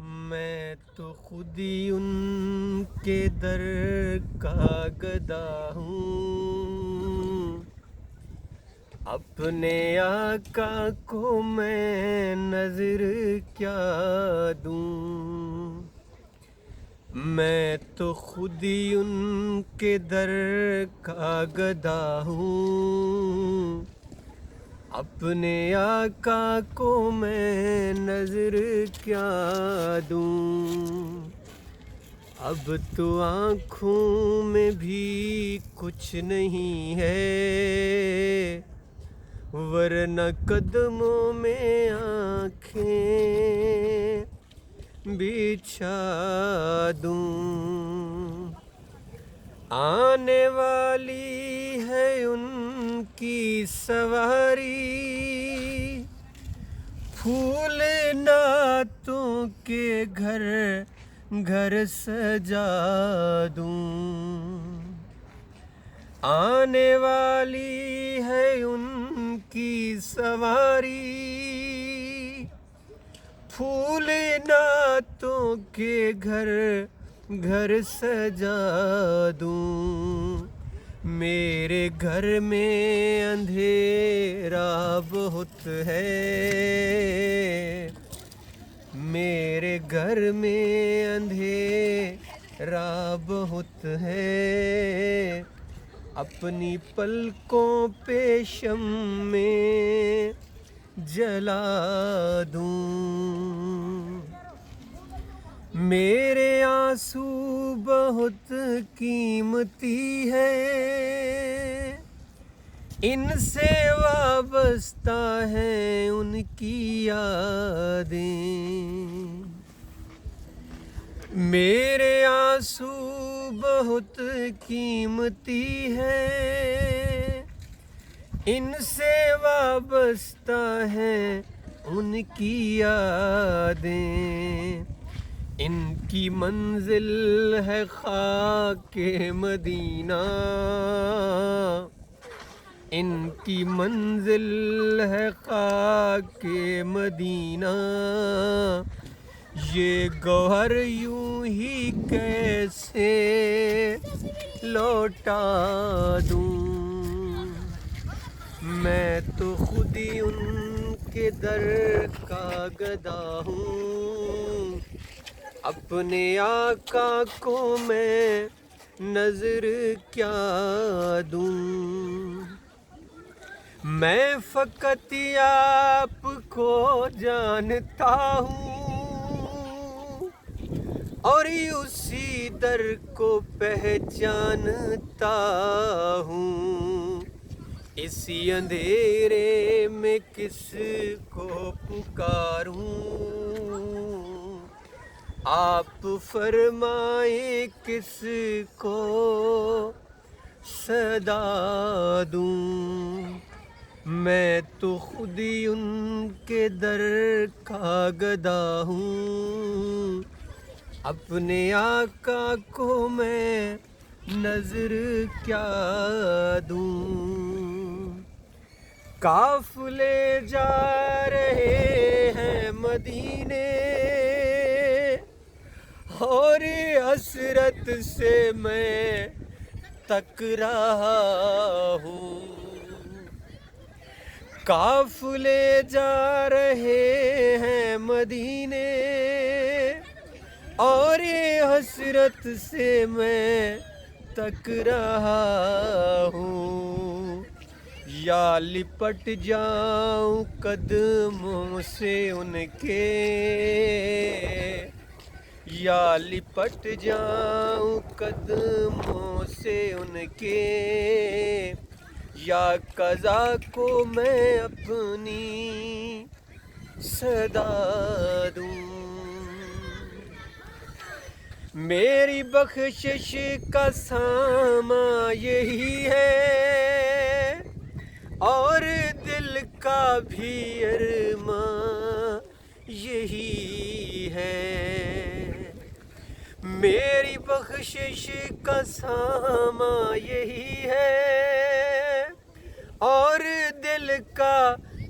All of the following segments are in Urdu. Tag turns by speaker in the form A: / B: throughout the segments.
A: میں تو خود ہی ان کے در کا گدا ہوں، اپنے آقا کو میں نظر کیا دوں۔ میں تو خود ہی ان کے در کا گدا ہوں، اپنے آقا کو میں نظر کیا دوں۔ اب تو آنکھوں میں بھی کچھ نہیں ہے، ورنہ قدموں میں آنکھیں بچھا دوں۔ آنے والی ہے ان کی سواری، پھول نعتوں کے گھر گھر سجا دوں۔ آنے والی ہے ان کی سواری، پھول نعتوں کے گھر گھر سجا دوں۔ میرے گھر میں اندھیرا بہت ہے، میرے گھر میں اندھیرا بہت ہے، اپنی پلکوں پہ شمع جلا دوں۔ میرے آنسو بہت قیمتی ہے، ان سے وابستہ ہیں ان کی یادیں۔ میرے آنسو بہت قیمتی ہے، ان سے وابستہ ہیں ان کی یادیں۔ ان کی منزل ہے خاک مدینہ، ان کی منزل ہے خاک مدینہ، یہ گوہر یوں ہی کیسے لوٹا دوں۔ میں تو خود ہی ان کے در کا گدا ہوں، اپنے آقا کو میں نظر کیا دوں۔ میں فقط آپ کو جانتا ہوں، اور اسی در کو پہچانتا ہوں۔ اسی اندھیرے میں کس کو پکاروں، آپ فرمائیں کس کو صدا دوں۔ میں تو خود ہی ان کے در کا گدا ہوں، اپنے آقا کو میں نظر کیا دوں۔ قافلے جا رہے ہیں مدینے، اور حسرت سے میں تک رہا ہوں۔ قافلے جا رہے ہیں مدینے، اور حسرت سے میں تک رہا ہوں۔ یا لپٹ جاؤں قدموں سے ان کے، یا لپٹ جاؤں قدموں سے ان کے، یا قضا کو میں اپنی صدا دوں۔ میری بخشش کا سامان یہی ہے، اور دل کا بھی ارمان یہی ہے۔ میری بخشش کا سامان یہی ہے، اور دل کا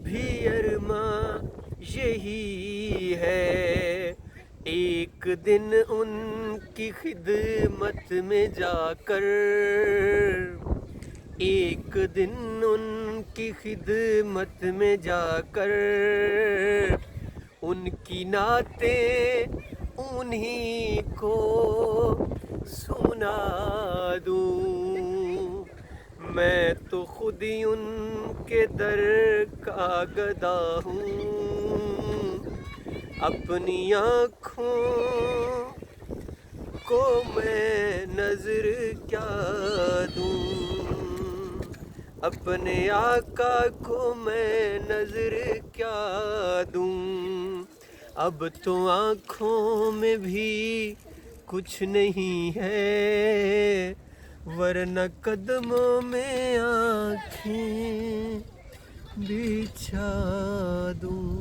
A: بھی ارمان یہی ہے۔ ایک دن ان کی خدمت میں جا کر، ایک دن ان کی خدمت میں جا کر ان کی نعتیں انہیں کو سنا دوں۔ میں تو خود ہی ان کے در کا گدا ہوں، اپنی آنکھوں کو میں نظر کیا دوں، اپنے آقا کو میں نظر کیا دوں۔ اب تو آنکھوں میں بھی کچھ نہیں ہے، ورنہ قدموں میں آنکھیں بچھا دوں۔